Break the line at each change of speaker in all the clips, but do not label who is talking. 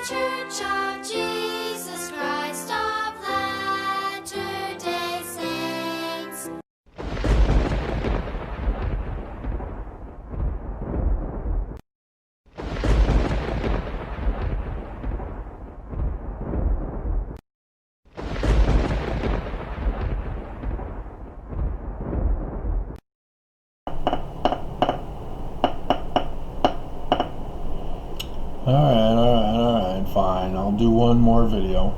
Church of Jesus Christ of Latter-day Saints.
Alright, fine. I'll do one more video.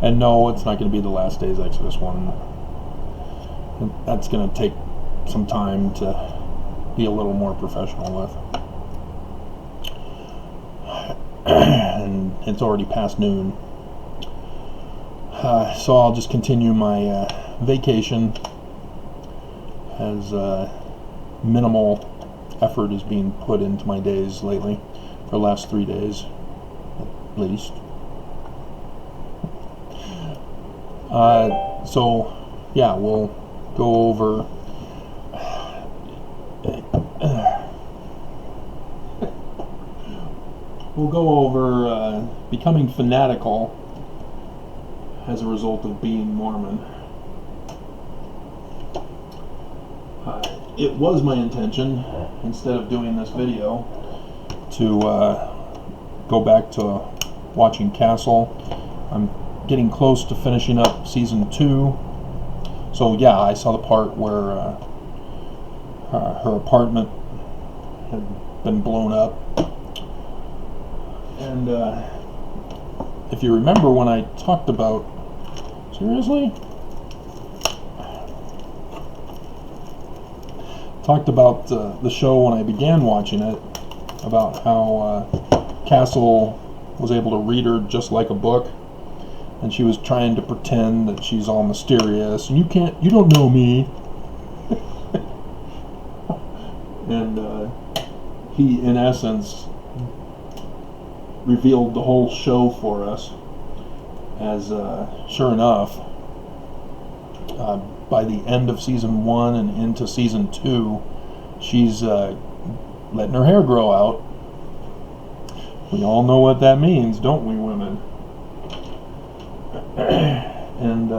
And no, it's not going to be the Last Days Exodus one. That's going to take some time to be a little more professional with. And it's already past noon. So I'll just continue my vacation as minimal effort is being put into my days lately, for the last 3 days at least. So yeah, we'll go over becoming fanatical as a result of being Mormon. It was my intention, instead of doing this video, to go back to watching Castle. I'm getting close to finishing up season 2. So yeah, I saw the part where her apartment had been blown up. And if you remember when I talked about... Seriously? Talked about the show when I began watching it, about how Castle was able to read her just like a book, and she was trying to pretend that she's all mysterious, and you don't know me. And he, in essence, revealed the whole show for us, as sure enough, by the end of season 1 and into season 2, she's letting her hair grow out. We all know what that means, don't we, women? And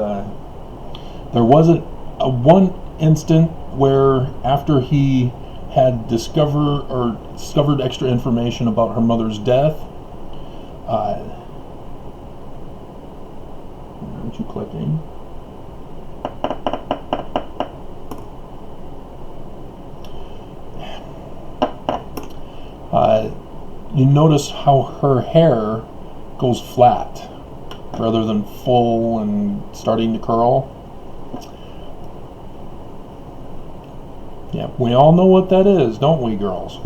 there wasn't one instant where, after he had discovered extra information about her mother's death, aren't you clicking? You notice how her hair goes flat rather than full and starting to curl. Yeah, we all know what that is, don't we, girls?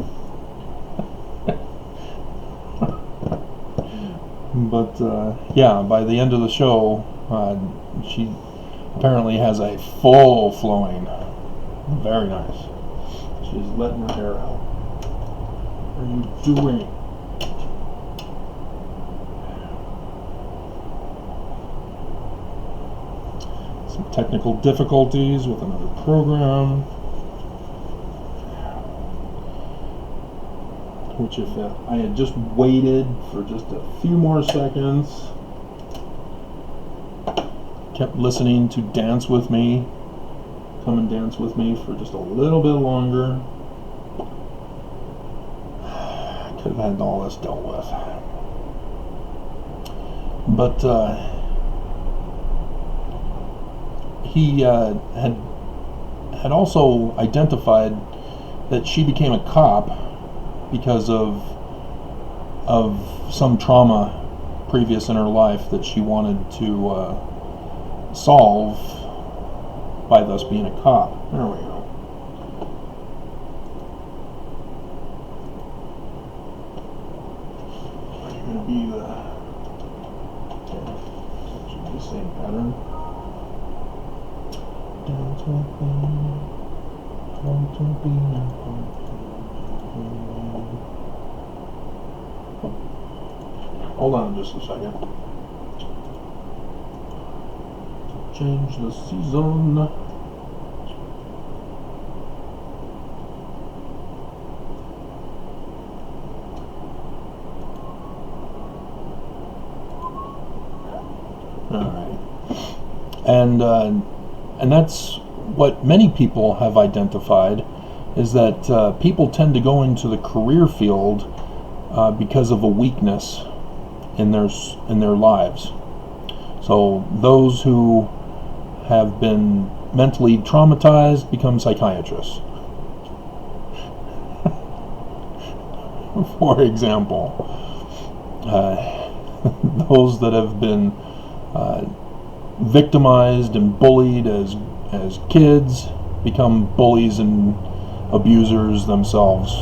But yeah, by the end of the show, she apparently has a full flowing. Very nice. She's letting her hair out. What are you doing? Some technical difficulties with another program, which, if I had just waited for just a few more seconds, kept listening to Dance With Me, Come and Dance With Me for just a little bit longer, could have had all this dealt with. But he had also identified that she became a cop because of some trauma previous in her life that she wanted to solve by thus being a cop. There we go. Going to be the should be the same pattern. Dance with me, come to be my Hold on just a second. Change the season. All right. And that's what many people have identified, is that people tend to go into the career field because of a weakness in their lives. So those who have been mentally traumatized become psychiatrists. For example, those that have been victimized and bullied as kids become bullies and abusers themselves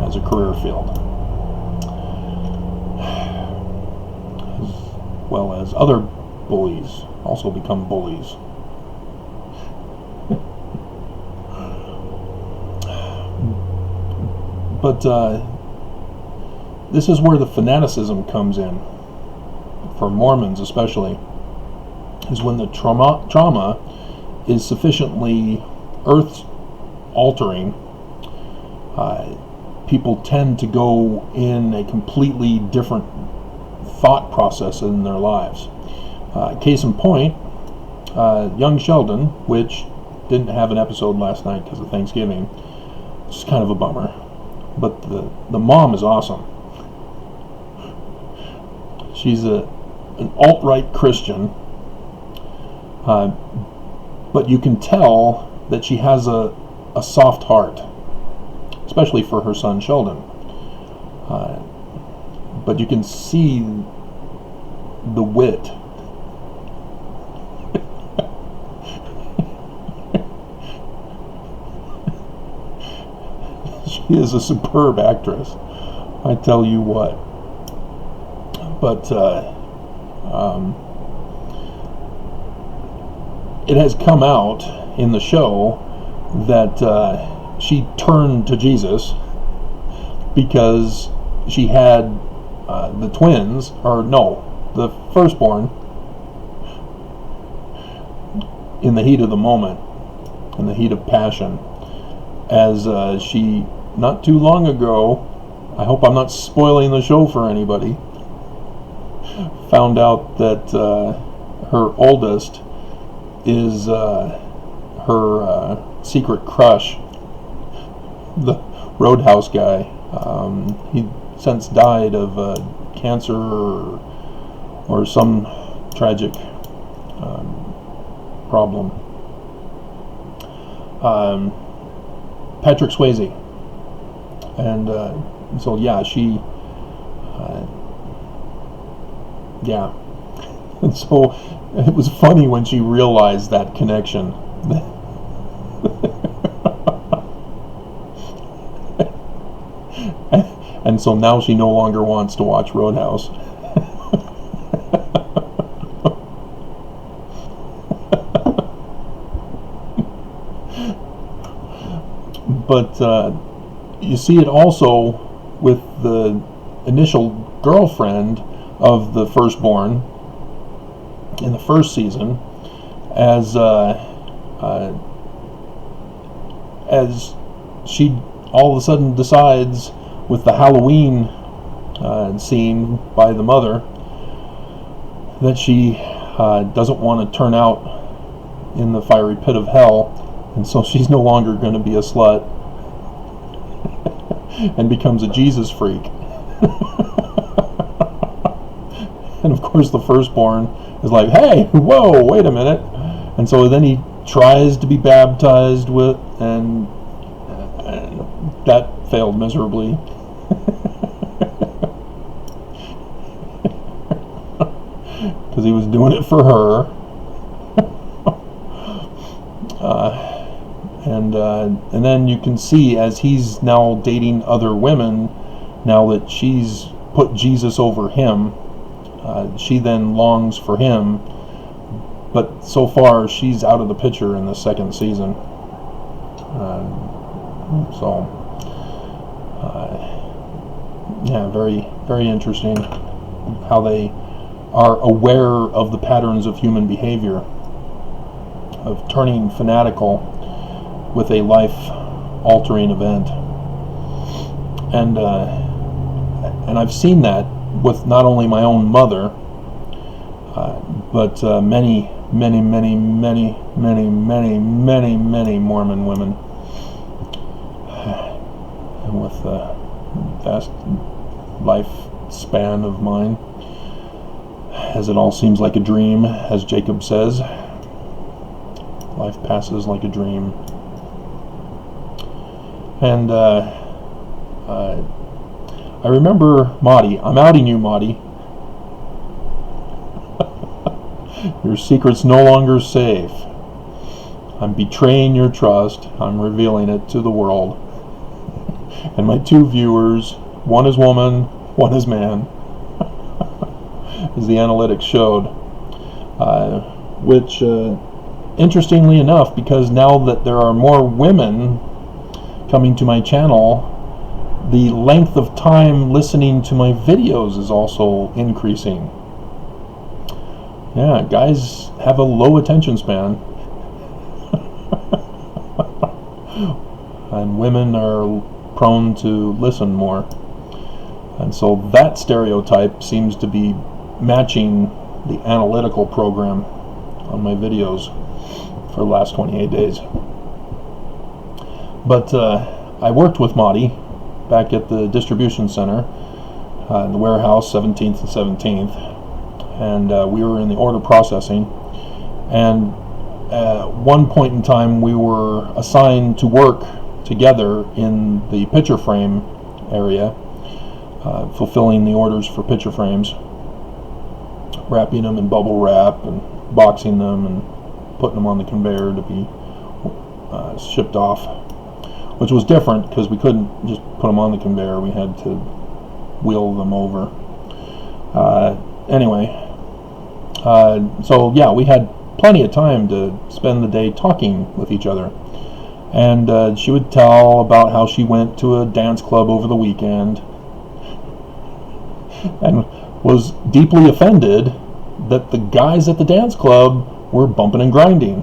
as a career field, as well as other bullies also become bullies. But this is where the fanaticism comes in, for Mormons especially, is when the trauma is sufficiently earth-altering, people tend to go in a completely different thought process in their lives. Case in point, young Sheldon, which didn't have an episode last night because of Thanksgiving, which is kind of a bummer, but the mom is awesome. She's an alt-right Christian, but you can tell that she has a soft heart, especially for her son Sheldon. But you can see the wit. She is a superb actress, I tell you what. But it has come out in the show that she turned to Jesus because she had the twins, or no, the firstborn, in the heat of the moment, in the heat of passion, as she, not too long ago, I hope I'm not spoiling the show for anybody, found out that her oldest is her secret crush, the Roadhouse guy. He since died of cancer or some tragic problem. Patrick Swayze. And so yeah, she yeah. And so it was funny when she realized that connection. And so now she no longer wants to watch Roadhouse. But you see it also with the initial girlfriend of the firstborn in the first season, as she all of a sudden decides, with the Halloween scene by the mother, that she doesn't want to turn out in the fiery pit of hell, and so she's no longer going to be a slut and becomes a Jesus freak. And of course the firstborn is like, hey, whoa, wait a minute. And so then he tries to be baptized and that failed miserably. Because he was doing it for her. And then you can see, as he's now dating other women, now that she's put Jesus over him, she then longs for him, but so far she's out of the picture in the second season. Yeah, very, very interesting how they are aware of the patterns of human behavior, of turning fanatical with a life-altering event. And I've seen that with not only my own mother, but many Mormon women with a vast lifespan of mine, as it all seems like a dream, as Jacob says. Life passes like a dream. And I remember Maudie. I'm outing you, Maudie. Your secret's no longer safe. I'm betraying your trust. I'm revealing it to the world. And my two viewers, one is woman, one is man, as the analytics showed. Which, interestingly enough, because now that there are more women coming to my channel, the length of time listening to my videos is also increasing. Yeah, guys have a low attention span. And women are prone to listen more. And so that stereotype seems to be matching the analytical program on my videos for the last 28 days. But I worked with Maudie back at the distribution center in the warehouse, 17th and 17th, and we were in the order processing, and at one point in time we were assigned to work together in the picture frame area, fulfilling the orders for picture frames, wrapping them in bubble wrap and boxing them and putting them on the conveyor to be shipped off, which was different because we couldn't just put them on the conveyor. We had to wheel them over. So yeah, we had plenty of time to spend the day talking with each other. And she would tell about how she went to a dance club over the weekend and was deeply offended that the guys at the dance club were bumping and grinding.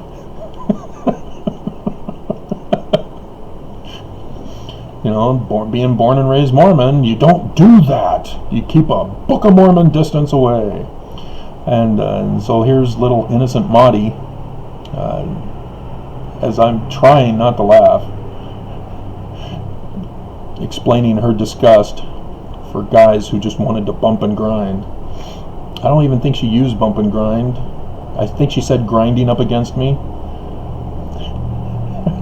You know, being born and raised Mormon, you don't do that. You keep a Book of Mormon distance away. And so here's little innocent Maudie, as I'm trying not to laugh, explaining her disgust for guys who just wanted to bump and grind. I don't even think she used bump and grind. I think she said grinding up against me.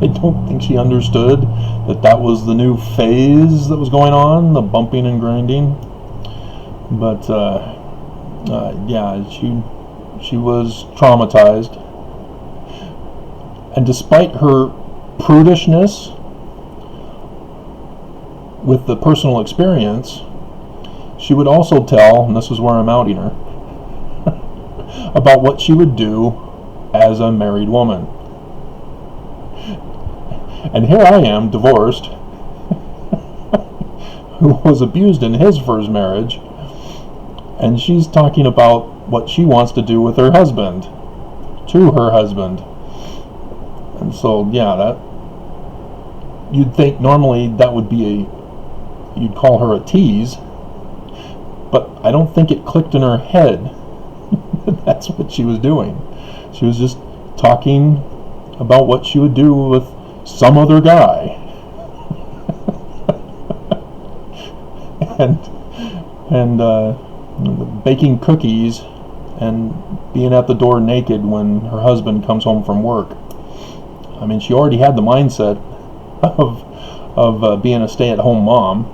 I don't think she understood that that was the new phase that was going on, the bumping and grinding. But yeah, she was traumatized. And despite her prudishness with the personal experience, she would also tell, and this is where I'm outing her, about what she would do as a married woman. And here I am, divorced, who was abused in his first marriage, and she's talking about what she wants to do with her husband, to her husband. And so, yeah, that, you'd think normally that would be you'd call her a tease, but I don't think it clicked in her head that that's what she was doing. She was just talking about what she would do with some other guy. and baking cookies and being at the door naked when her husband comes home from work. I mean, she already had the mindset of being a stay-at-home mom,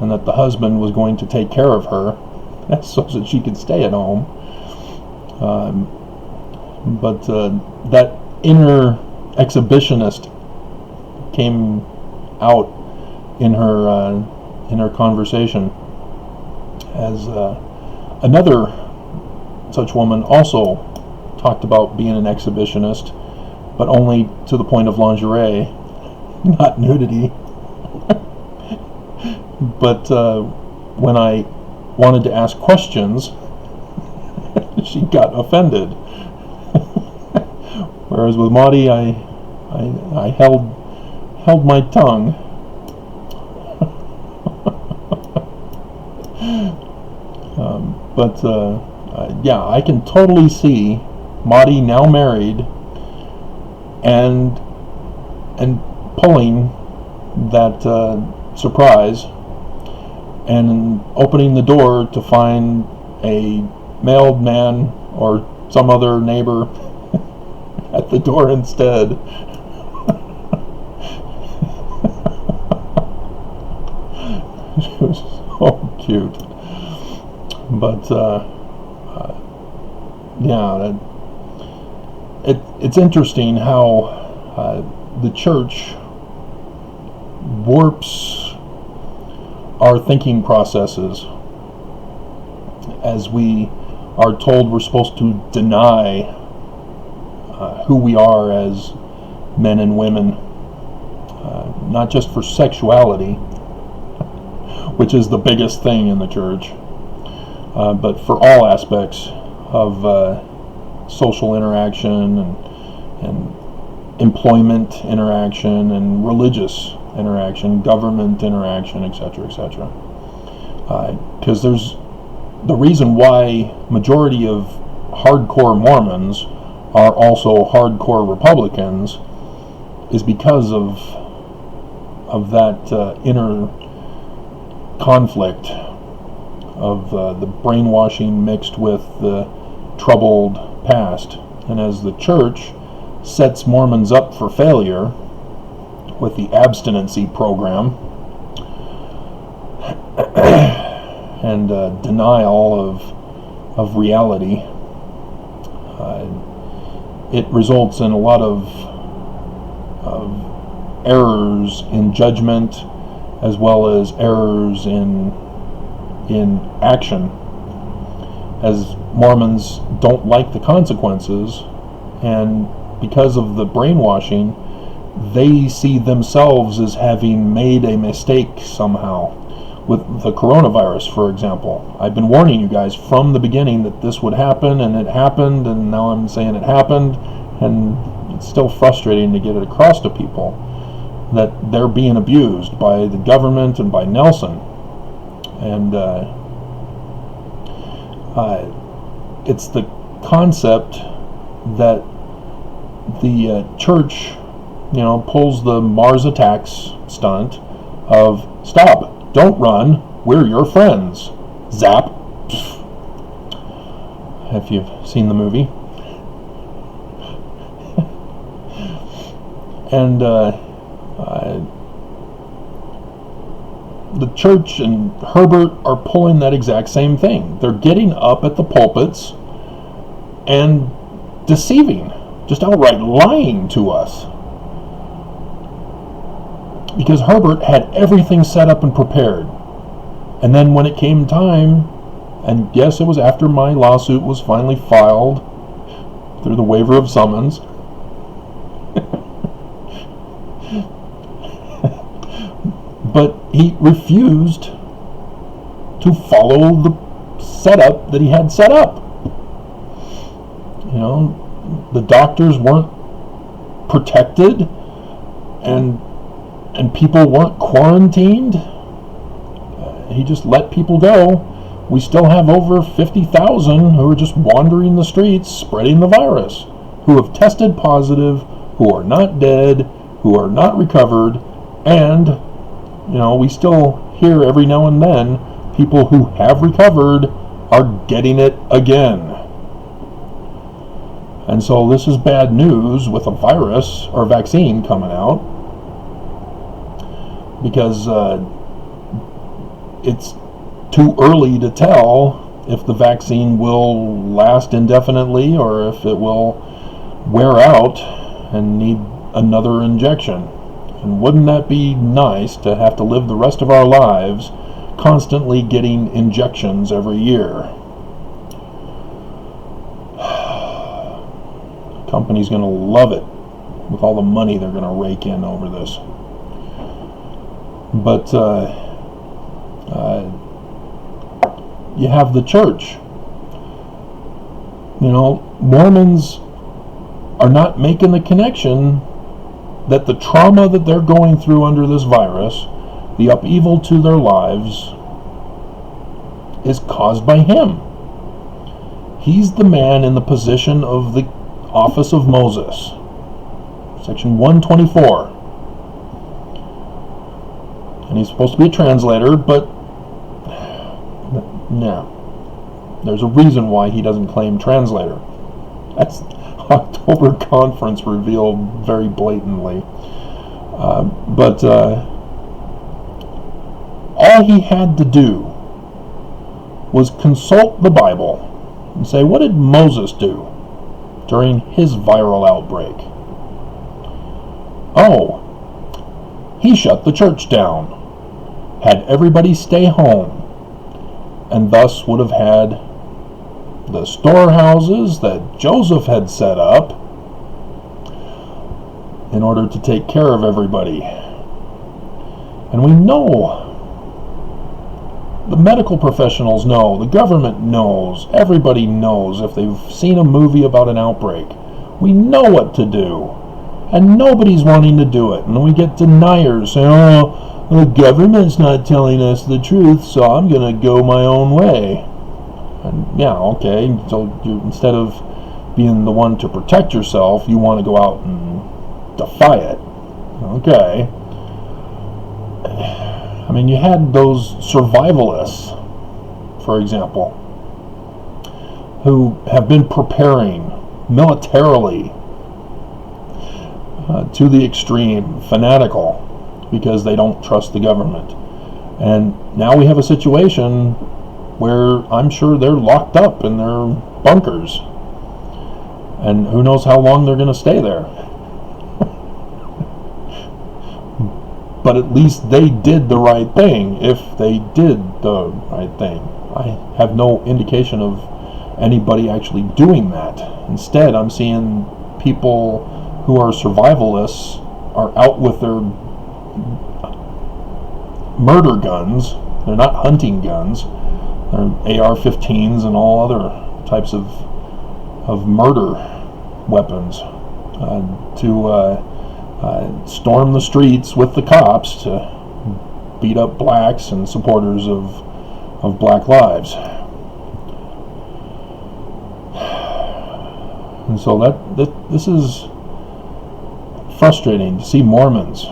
and that the husband was going to take care of her so that she could stay at home. But that inner exhibitionist came out in her conversation, as another such woman also talked about being an exhibitionist, but only to the point of lingerie, not nudity. But when I wanted to ask questions, she got offended. Whereas with Maudie, I held my tongue. But yeah, I can totally see Maudie, now married, and pulling that surprise and opening the door to find a mailed man or some other neighbor at the door instead. She was so cute. But yeah, it's interesting how the church warps our thinking processes, as we are told we're supposed to deny who we are as men and women, not just for sexuality, which is the biggest thing in the church, but for all aspects of social interaction and employment interaction and religious interaction, government interaction, etc., etc. Because there's the reason why majority of hardcore Mormons are also hardcore Republicans is because of that inner conflict of the brainwashing mixed with the troubled past. And as the church sets Mormons up for failure with the abstinency program and denial of reality, it results in a lot of errors in judgment, as well as errors in action, as Mormons don't like the consequences, and because of the brainwashing, they see themselves as having made a mistake somehow. With the coronavirus, for example, I've been warning you guys from the beginning that this would happen, and it happened, and now I'm saying it happened, and it's still frustrating to get it across to people that they're being abused by the government and by Nelson. And it's the concept that the church, pulls the Mars Attacks stunt of stop, don't run, we're your friends. Zap. If you've seen the movie. And the church and Herbert are pulling that exact same thing. They're getting up at the pulpits and deceiving, just outright lying to us. Because Herbert had everything set up and prepared. And then when it came time, and yes, it was after my lawsuit was finally filed through the waiver of summons, but he refused to follow the setup that he had set up. The doctors weren't protected, and people weren't quarantined. He just let people go. We still have over 50,000 who are just wandering the streets spreading the virus, who have tested positive, who are not dead, who are not recovered, and we still hear every now and then people who have recovered are getting it again. And so this is bad news with a virus or vaccine coming out, because it's too early to tell if the vaccine will last indefinitely or if it will wear out and need another injection. And wouldn't that be nice to have to live the rest of our lives constantly getting injections every year? The company's going to love it with all the money they're going to rake in over this. But you have the church. Mormons are not making the connection that the trauma that they're going through under this virus, the upheaval to their lives, is caused by him. He's the man in the position of the office of Moses. Section 124. And he's supposed to be a translator, but no. There's a reason why he doesn't claim translator. That's October conference revealed very blatantly. But all he had to do was consult the Bible and say, what did Moses do during his viral outbreak? Oh, he shut the church down, had everybody stay home, and thus would have had the storehouses that Joseph had set up in order to take care of everybody. And we know, the medical professionals know, the government knows, everybody knows if they've seen a movie about an outbreak. We know what to do. And nobody's wanting to do it. And we get deniers saying, oh, the government's not telling us the truth, so I'm going to go my own way. And yeah, okay, so instead of being the one to protect yourself, you want to go out and defy it. Okay. I mean, you had those survivalists, for example, who have been preparing militarily to the extreme, fanatical, because they don't trust the government. And now we have a situation where I'm sure they're locked up in their bunkers. And who knows how long they're going to stay there. But at least they did the right thing, if they did the right thing. I have no indication of anybody actually doing that. Instead, I'm seeing people who are survivalists are out with their murder guns. They're not hunting guns. They're AR-15s and all other types of murder weapons to storm the streets with the cops to beat up blacks and supporters of black lives. And so this is frustrating to see Mormons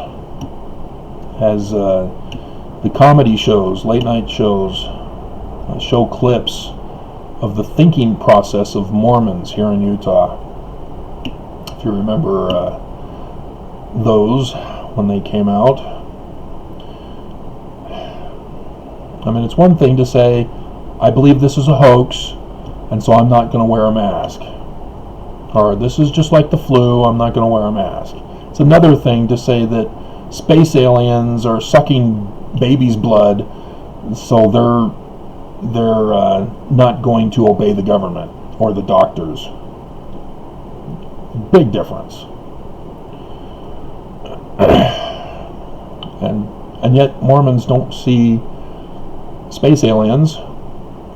as the comedy shows, late night shows, show clips of the thinking process of Mormons here in Utah. If you remember those when they came out. I mean, it's one thing to say, I believe this is a hoax, and so I'm not going to wear a mask. Or this is just like the flu, I'm not going to wear a mask. It's another thing to say that space aliens are sucking babies' blood, so they're not going to obey the government or the doctors. Big difference. And yet Mormons don't see space aliens,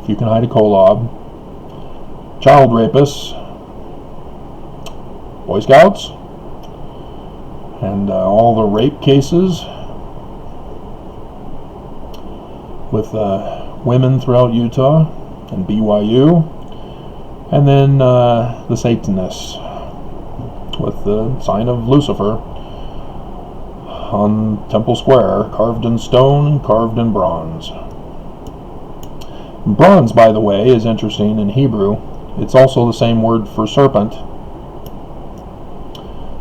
if you can hide a kolob, child rapists, Boy Scouts, and all the rape cases with women throughout Utah and BYU, and then the Satanists with the sign of Lucifer on Temple Square, carved in stone and carved in bronze. Bronze, by the way, is interesting in Hebrew. It's also the same word for serpent.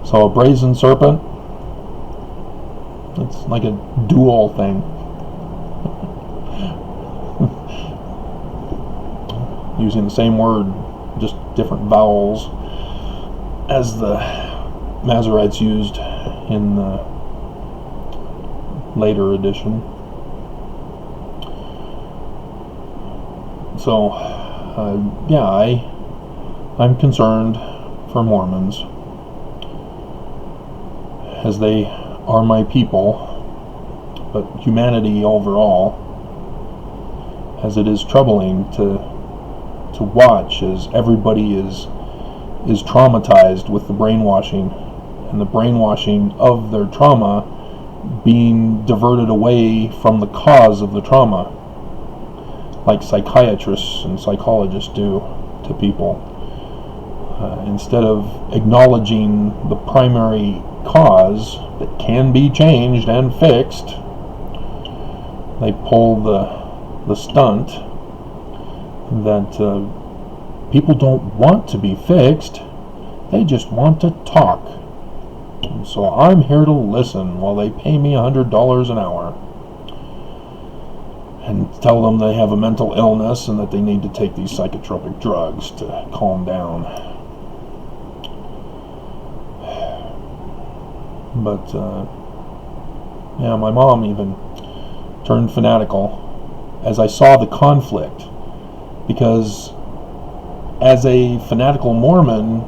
So a brazen serpent, it's like a dual thing. Using the same word, just different vowels, as the Masoretes used in the later edition. So, yeah, I'm concerned for Mormons, as they are my people, but humanity overall, as it is troubling to watch as everybody is traumatized with the brainwashing, and the brainwashing of their trauma being diverted away from the cause of the trauma, like psychiatrists and psychologists do. to people. Instead of acknowledging the primary cause that can be changed and fixed, they pull the stunt that people don't want to be fixed, they just want to talk. And so I'm here to listen while they pay me $100 an hour and tell them they have a mental illness and that they need to take these psychotropic drugs to calm down. But yeah, my mom even turned fanatical as I saw the conflict, because as a fanatical Mormon,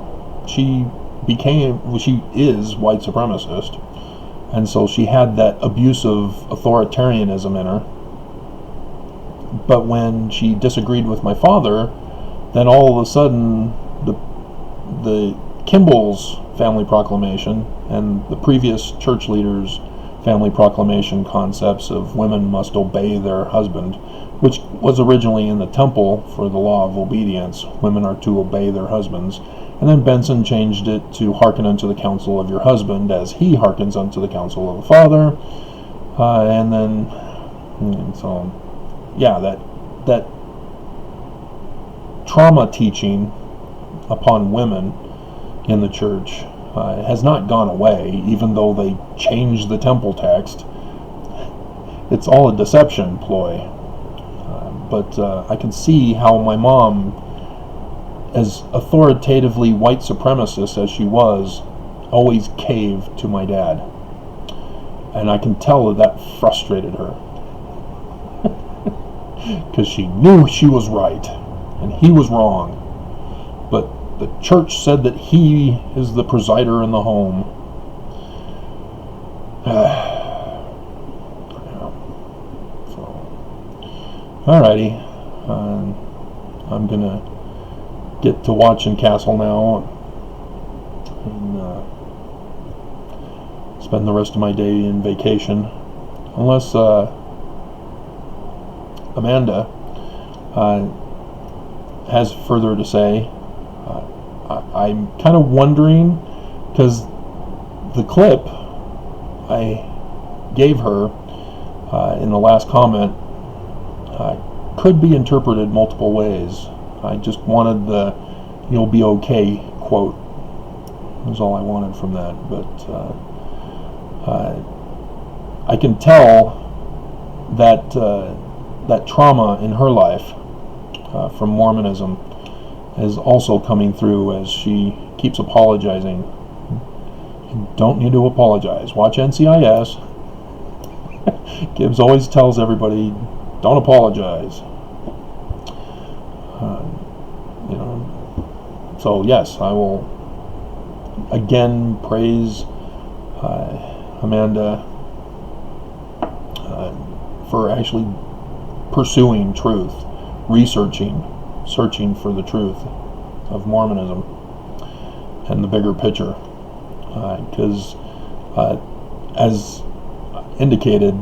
she is white supremacist, and so she had that abusive authoritarianism in her. But when she disagreed with my father, then all of a sudden the Kimball's family proclamation and the previous church leaders' family proclamation concepts of women must obey their husband, which was originally in the temple for the law of obedience, women are to obey their husbands, and then Benson changed it to hearken unto the counsel of your husband as he hearkens unto the counsel of the father, so yeah, that trauma teaching upon women in the church has not gone away, even though they changed the temple text. It's all a deception ploy. But I can see how my mom, as authoritatively white supremacist as she was, always caved to my dad. And I can tell that frustrated her. Because she knew she was right and he was wrong. But the church said that he is the presider in the home. Alrighty. I'm gonna get to watching Castle now and spend the rest of my day in vacation. Unless Amanda has further to say. I'm kind of wondering, because the clip I gave her in the last comment could be interpreted multiple ways. I just wanted the "you'll be okay" quote. Was all I wanted from that. But I can tell that that trauma in her life from Mormonism is also coming through as she keeps apologizing. You don't need to apologize. Watch NCIS. Gibbs always tells everybody, don't apologize. So yes, I will again praise Amanda for actually pursuing truth, searching for the truth of Mormonism and the bigger picture, because as indicated,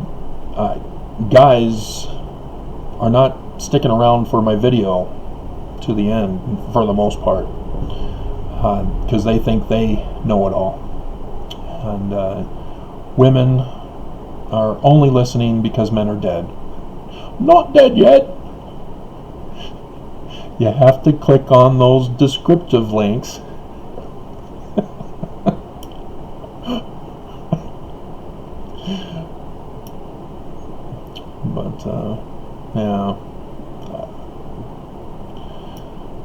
guys are not sticking around for my video to the end for the most part, because they think they know it all, and women are only listening because men are dead. Not dead yet. You have to click on those descriptive links. But yeah,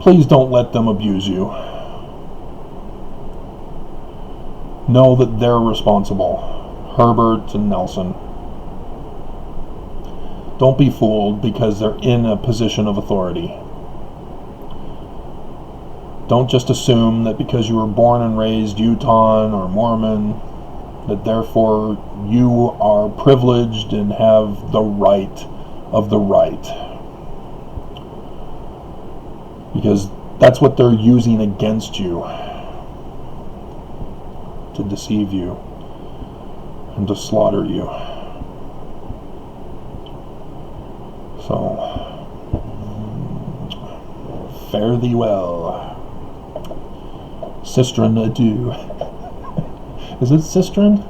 please don't let them abuse you. Know that they're responsible. Herbert and Nelson. Don't be fooled because they're in a position of authority. Don't just assume that because you were born and raised Utah or Mormon, that therefore you are privileged and have the right of the right. Because that's what they're using against you, to deceive you and to slaughter you. So Fare thee well. Sistren adieu. Is it Sistren?